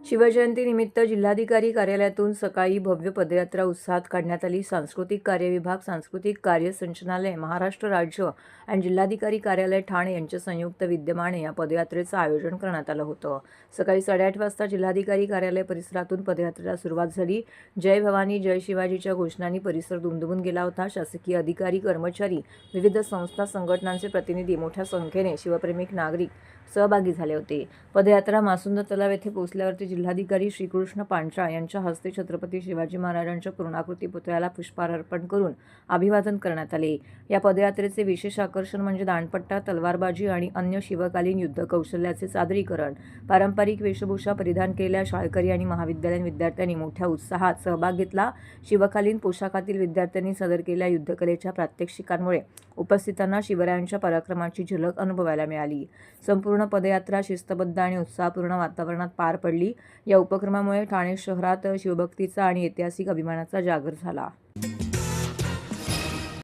शिवजयंतीनिमित्त जिल्हाधिकारी कार्यालयातून सकाळी भव्य पदयात्रा उत्साहात काढण्यात आली। सांस्कृतिक कार्य विभाग, सांस्कृतिक कार्य संचालनालय, महाराष्ट्र राज्य आणि जिल्हाधिकारी कार्यालय ठाणे यांच्या संयुक्त विद्यमाने या पदयात्रेचं आयोजन करण्यात आलं होतं। सकाळी 8:30 वाजता जिल्हाधिकारी कार्यालय परिसरातून पदयात्रेला सुरुवात झाली। जय भवानी, जय शिवाजीच्या घोषणांनी परिसर दुमदुमून गेला होता। शासकीय अधिकारी, कर्मचारी, विविध संस्था, संघटनांचे प्रतिनिधी, मोठ्या संख्येने शिवप्रेमिक नागरिक सहभागी झाले होते। पदयात्रा मासुंद तलाव येथे पोहोचल्यावरती जिल्हाधिकारी श्रीकृष्ण पांचाळ यांच्या हस्ते छत्रपती शिवाजी महाराजांच्या पूर्णाकृती पुतळ्याला पुष्पहार अर्पण करून अभिवादन करण्यात आले। या पदयात्रेचे विशेष आकर्षण म्हणजे दांडपट्टा, तलवारबाजी आणि अन्य शिवकालीन युद्ध कौशल्याचे सादरीकरण। पारंपरिक वेशभूषा परिधान केलेल्या शाळकरी आणि महाविद्यालयीन विद्यार्थ्यांनी मोठ्या उत्साहात सहभाग घेतला। शिवकालीन पोशाखातील विद्यार्थ्यांनी सादर केलेल्या युद्धकलेच्या प्रात्यक्षिकांमुळे उपस्थितांना शिवरायांच्या पराक्रमाची झलक अनुभवायला मिळाली। संपूर्ण पदयात्रा शिस्तबद्ध आणि उत्साहपूर्ण वातावरणात पार पडली। या उपक्रमामुळे ठाणे शहरात शिवभक्तीचा आणि ऐतिहासिक अभिमानाचा जागर झाला।